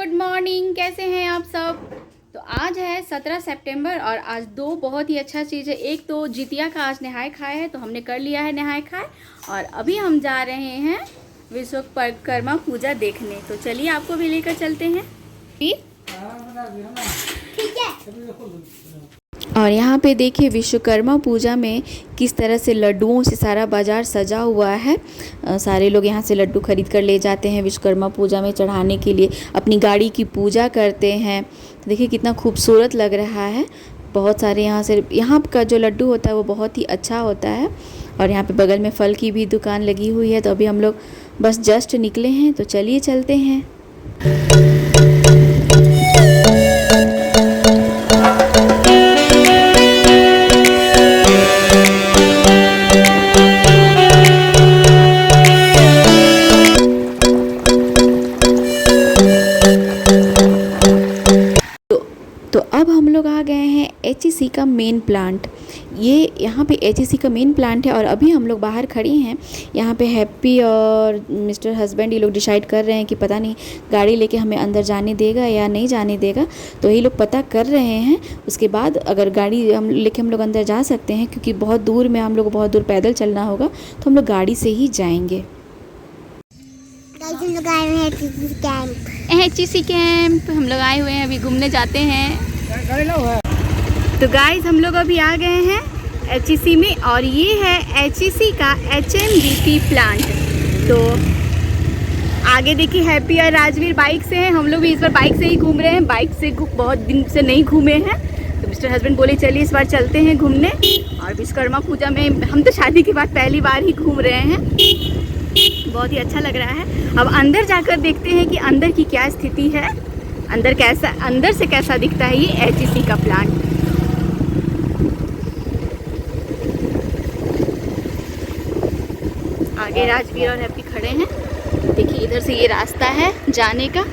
Good morning. कैसे हैं आप सब। तो आज है 17 सितंबर और आज दो बहुत ही अच्छा चीज़ है। एक तो जितिया का आज नहाय खाए है, तो हमने कर लिया है नहाय खाए और अभी हम जा रहे हैं विश्वकर्मा पूजा देखने। तो चलिए आपको भी लेकर चलते हैं। ठीक है। और यहाँ पे देखिए विश्वकर्मा पूजा में किस तरह से लड्डुओं से सारा बाज़ार सजा हुआ है। सारे लोग यहाँ से लड्डू खरीद कर ले जाते हैं विश्वकर्मा पूजा में चढ़ाने के लिए, अपनी गाड़ी की पूजा करते हैं। तो देखिए कितना खूबसूरत लग रहा है। बहुत सारे यहाँ का जो लड्डू होता है वो बहुत ही अच्छा होता है। और यहाँ पे बगल में फल की भी दुकान लगी हुई है। तो अभी हम लोग बस जस्ट निकले हैं, तो चलिए चलते हैं। तो अब हम लोग आ गए हैं एचईसी का मेन प्लांट। ये यहाँ पे एचईसी का मेन प्लांट है और अभी हम लोग बाहर खड़ी हैं। यहाँ पे हैप्पी और मिस्टर हस्बैंड ये लोग डिसाइड कर रहे हैं कि पता नहीं गाड़ी लेके हमें अंदर जाने देगा या नहीं जाने देगा। तो ये लोग पता कर रहे हैं। उसके बाद अगर गाड़ी लेके हम लोग अंदर जा सकते हैं, क्योंकि बहुत दूर में हम लोग को बहुत दूर पैदल चलना होगा, तो हम लोग गाड़ी से ही जाएंगे। एचईसी कैंप हम लोग आए हुए हैं, अभी घूमने जाते हैं। तो गाइस हम लोग अभी आ गए हैं एचईसी में और ये है एचईसी का एचएमडीपी प्लांट। तो आगे देखिए हैप्पी और राजवीर बाइक से हैं, हम लोग भी इस बार बाइक से ही घूम रहे हैं। बाइक से बहुत दिन से नहीं घूमे हैं, तो मिस्टर हस्बैंड बोले चलिए इस बार चलते हैं घूमने। और विश्वकर्मा पूजा में हम तो शादी के बाद पहली बार ही घूम रहे हैं, बहुत ही अच्छा लग रहा है। अब अंदर जाकर देखते हैं कि अंदर की क्या स्थिति है, अंदर से कैसा दिखता है ये एचईसी का प्लांट। आगे राजवीर और हैप्पी खड़े हैं। देखिए इधर से ये रास्ता है जाने का।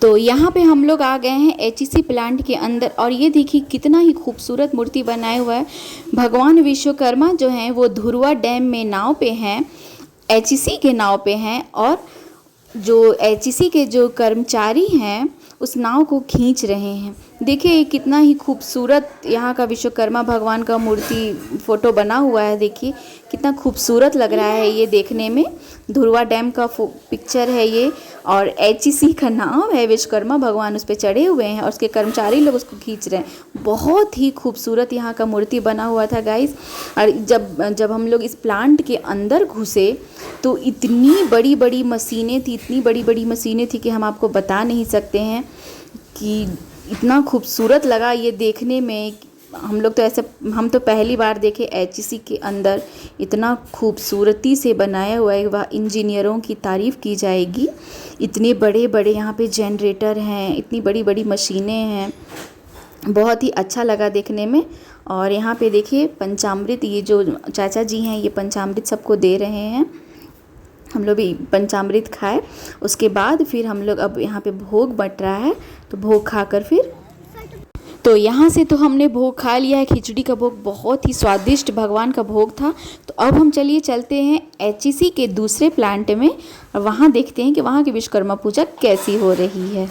तो यहाँ पे हम लोग आ गए हैं एचईसी प्लांट के अंदर और ये देखिए कितना ही खूबसूरत मूर्ति बनाया हुआ है। भगवान विश्वकर्मा जो हैं वो धुरवा डैम में नाव पे हैं, एचईसी के नाव पे हैं। और जो एचईसी के जो कर्मचारी हैं उस नाव को खींच रहे हैं। देखिए कितना ही खूबसूरत यहाँ का विश्वकर्मा भगवान का मूर्ति फ़ोटो बना हुआ है। देखिए कितना खूबसूरत लग रहा है ये देखने में। धुरवा डैम का पिक्चर है ये और एचईसी का नाम है, विश्वकर्मा भगवान उस पर चढ़े हुए हैं और उसके कर्मचारी लोग उसको खींच रहे हैं। बहुत ही खूबसूरत यहाँ का मूर्ति बना हुआ था गाइस। और जब हम लोग इस प्लांट के अंदर घुसे तो इतनी बड़ी बड़ी मशीनें थी, इतनी बड़ी बड़ी मशीनें थी कि हम आपको बता नहीं सकते हैं कि इतना खूबसूरत लगा ये देखने में। हम तो पहली बार देखे एचईसी के अंदर इतना खूबसूरती से बनाया हुआ है। वह इंजीनियरों की तारीफ़ की जाएगी। इतने बड़े बड़े यहाँ पे जनरेटर हैं, इतनी बड़ी बड़ी मशीनें हैं, बहुत ही अच्छा लगा देखने में। और यहाँ पे देखिए पंचामृत, ये जो चाचा जी हैं ये पंचामृत सबको दे रहे हैं। हम लोग भी पंचामृत खाए, उसके बाद फिर हम लोग अब यहाँ पे भोग बट रहा है, तो भोग खाकर फिर तो यहाँ से तो हमने भोग खा लिया है। खिचड़ी का भोग बहुत ही स्वादिष्ट भगवान का भोग था। तो अब हम चलते हैं एचईसी के दूसरे प्लांट में और वहाँ देखते हैं कि वहाँ की विश्वकर्मा पूजा कैसी हो रही है।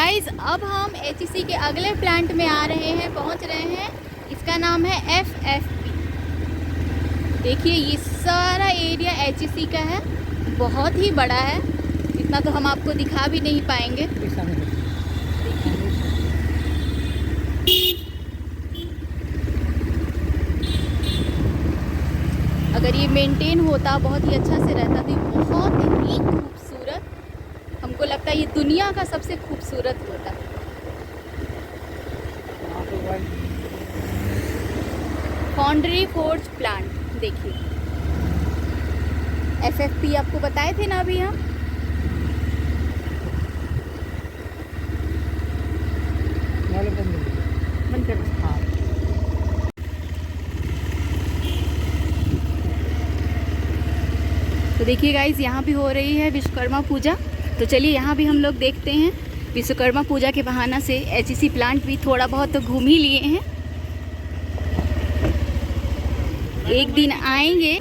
गाइस अब हम एचईसी के अगले प्लांट में आ रहे हैं, पहुंच रहे हैं। इसका नाम है एफएफपी। देखिए ये सारा एरिया एचईसी का है, बहुत ही बड़ा है। इतना तो हम आपको दिखा भी नहीं पाएंगे। अगर ये मेंटेन होता, बहुत ही अच्छा से रहता तो बहुत ही खूबसूरत, हमको लगता है ये दुनिया का सबसे खूबसूरत होता। फाउंड्री फोर्ज प्लांट देखिए, एफएफपी आपको बताए थे ना अभी हम। तो देखिए गाइस यहाँ भी हो रही है विश्वकर्मा पूजा। तो चलिए यहाँ भी हम लोग देखते हैं। विश्वकर्मा पूजा के बहाना से एचईसी प्लांट भी थोड़ा बहुत तो घूम ही लिए हैं। एक दिन आएंगे।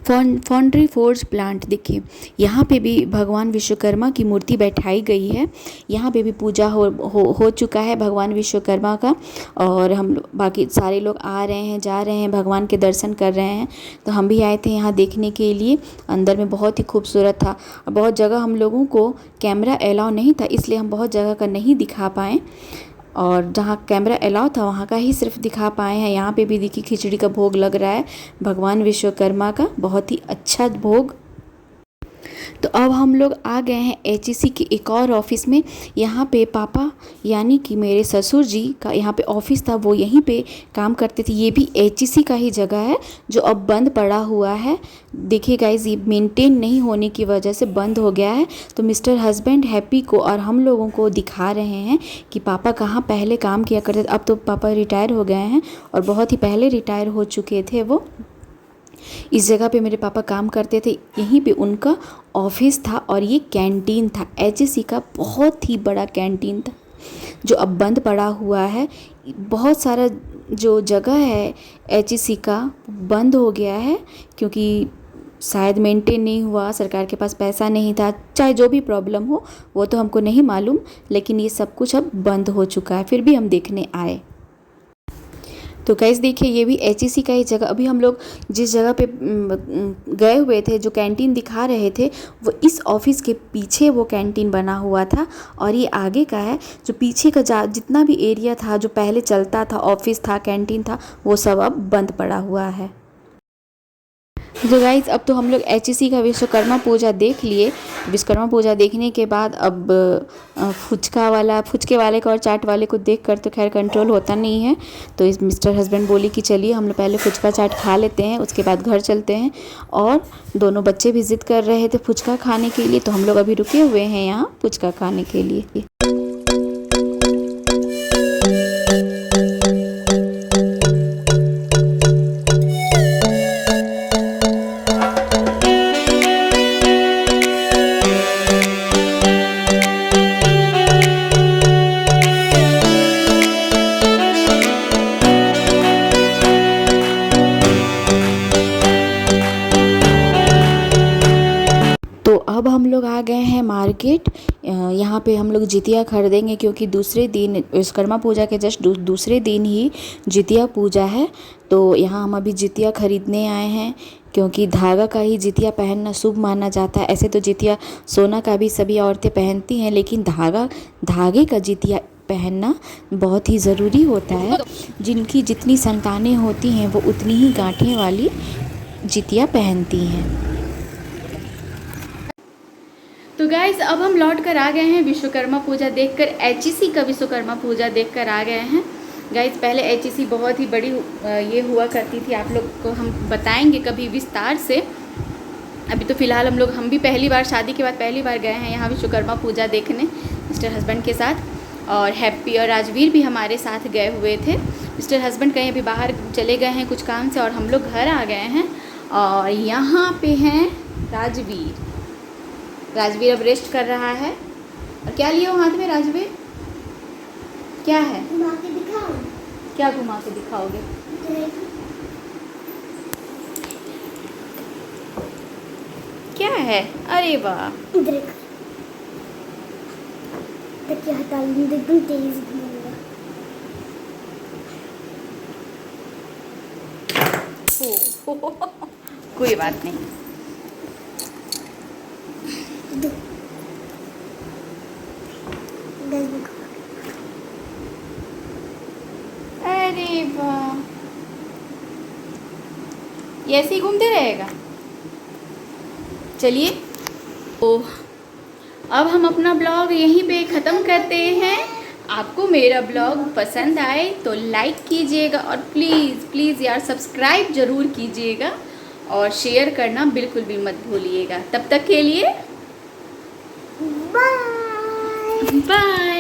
फाउंड्री फोर्ज प्लांट देखिए, यहाँ पे भी भगवान विश्वकर्मा की मूर्ति बैठाई गई है। यहाँ पे भी पूजा हो चुका है भगवान विश्वकर्मा का, और हम बाकी सारे लोग आ रहे हैं, जा रहे हैं, भगवान के दर्शन कर रहे हैं। तो हम भी आए थे यहाँ देखने के लिए। अंदर में बहुत ही खूबसूरत था। बहुत जगह हम लोगों को कैमरा अलाउ नहीं था, इसलिए हम बहुत जगह का नहीं दिखा पाएँ, और जहाँ कैमरा अलाउ था वहाँ का ही सिर्फ दिखा पाए हैं। यहाँ पे भी देखिए खिचड़ी का भोग लग रहा है भगवान विश्वकर्मा का, बहुत ही अच्छा भोग। तो अब हम लोग आ गए हैं एचईसी के एक और ऑफिस में। यहाँ पे पापा यानी कि मेरे ससुर जी का यहाँ पे ऑफिस था, वो यहीं पे काम करते थे। ये भी एचईसी का ही जगह है जो अब बंद पड़ा हुआ है। देखिए गाइस, ये मेंटेन नहीं होने की वजह से बंद हो गया है। तो मिस्टर हस्बैंड हैप्पी को और हम लोगों को दिखा रहे हैं कि पापा कहाँ पहले काम किया करते थे। अब तो पापा रिटायर हो गए हैं, और बहुत ही पहले रिटायर हो चुके थे वो। इस जगह पे मेरे पापा काम करते थे, यहीं पे उनका ऑफिस था, और ये कैंटीन था। एचईसी का बहुत ही बड़ा कैंटीन था जो अब बंद पड़ा हुआ है। बहुत सारा जो जगह है एचईसी का बंद हो गया है, क्योंकि शायद मेंटेन नहीं हुआ, सरकार के पास पैसा नहीं था, चाहे जो भी प्रॉब्लम हो वो तो हमको नहीं मालूम, लेकिन ये सब कुछ अब बंद हो चुका है। फिर भी हम देखने आए। तो गाइस देखिए, ये भी एचईसी का ही जगह। अभी हम लोग जिस जगह पे गए हुए थे, जो कैंटीन दिखा रहे थे, वो इस ऑफिस के पीछे वो कैंटीन बना हुआ था, और ये आगे का है। जो पीछे का जितना भी एरिया था, जो पहले चलता था, ऑफिस था, कैंटीन था, वो सब अब बंद पड़ा हुआ है। तो गाइस अब तो हम लोग एचईसी का विश्वकर्मा पूजा देख लिए। विश्वकर्मा पूजा देखने के बाद अब फुचके वाले को और चाट वाले को देख कर तो खैर कंट्रोल होता नहीं है। तो इस मिस्टर हस्बैंड बोली कि चलिए हम लोग पहले फुचका चाट खा लेते हैं, उसके बाद घर चलते हैं। और दोनों बच्चे भी जिद कर रहे थे फुचका खाने के लिए, तो हम लोग अभी रुके हुए हैं यहाँ फुचका खाने के लिए। तो अब हम लोग आ गए हैं मार्केट। यहाँ पे हम लोग जितिया खरीदेंगे, क्योंकि दूसरे दिन विश्वकर्मा पूजा के जस्ट दूसरे दिन ही जितिया पूजा है। तो यहाँ हम अभी जितिया खरीदने आए हैं, क्योंकि धागा का ही जितिया पहनना शुभ माना जाता है। ऐसे तो जितिया सोना का भी सभी औरतें पहनती हैं, लेकिन धागे का जितिया पहनना बहुत ही ज़रूरी होता है। जिनकी जितनी संतानें होती हैं वो उतनी ही गांठें वाली जितिया पहनती हैं। तो गाइज़ अब हम लौट कर आ गए हैं विश्वकर्मा पूजा देखकर। एचईसी का विश्वकर्मा पूजा देखकर आ गए हैं। गाइज़ पहले एचईसी बहुत ही बड़ी ये हुआ करती थी, आप लोग को हम बताएंगे कभी विस्तार से। अभी तो फ़िलहाल हम भी पहली बार, शादी के बाद पहली बार गए हैं यहाँ विश्वकर्मा पूजा देखने मिस्टर हस्बैंड के साथ, और हैप्पी और राजवीर भी हमारे साथ गए हुए थे। मिस्टर हस्बैंड कहीं अभी बाहर चले गए हैं कुछ काम से, और हम लोग घर आ गए हैं। और यहाँ पे हैं राजवीर। राजवीर अब रेस्ट कर रहा है। और क्या लिया हो हाथ में राजवीर? क्या है? घुमा के दिखाओ। क्या घुमा के दिखाओगे? क्या है? अरे वाह, देख देखिए हटा लूँ, एकदम तेज घूमेगा। कोई बात नहीं। अरे वाह, ये ऐसे ही घूमते रहेगा। चलिए, तो अब हम अपना ब्लॉग यहीं पे ख़त्म करते हैं। आपको मेरा ब्लॉग पसंद आए तो लाइक कीजिएगा और प्लीज़ प्लीज़ यार सब्सक्राइब ज़रूर कीजिएगा और शेयर करना बिल्कुल भी मत भूलिएगा। तब तक के लिए बाय बाय।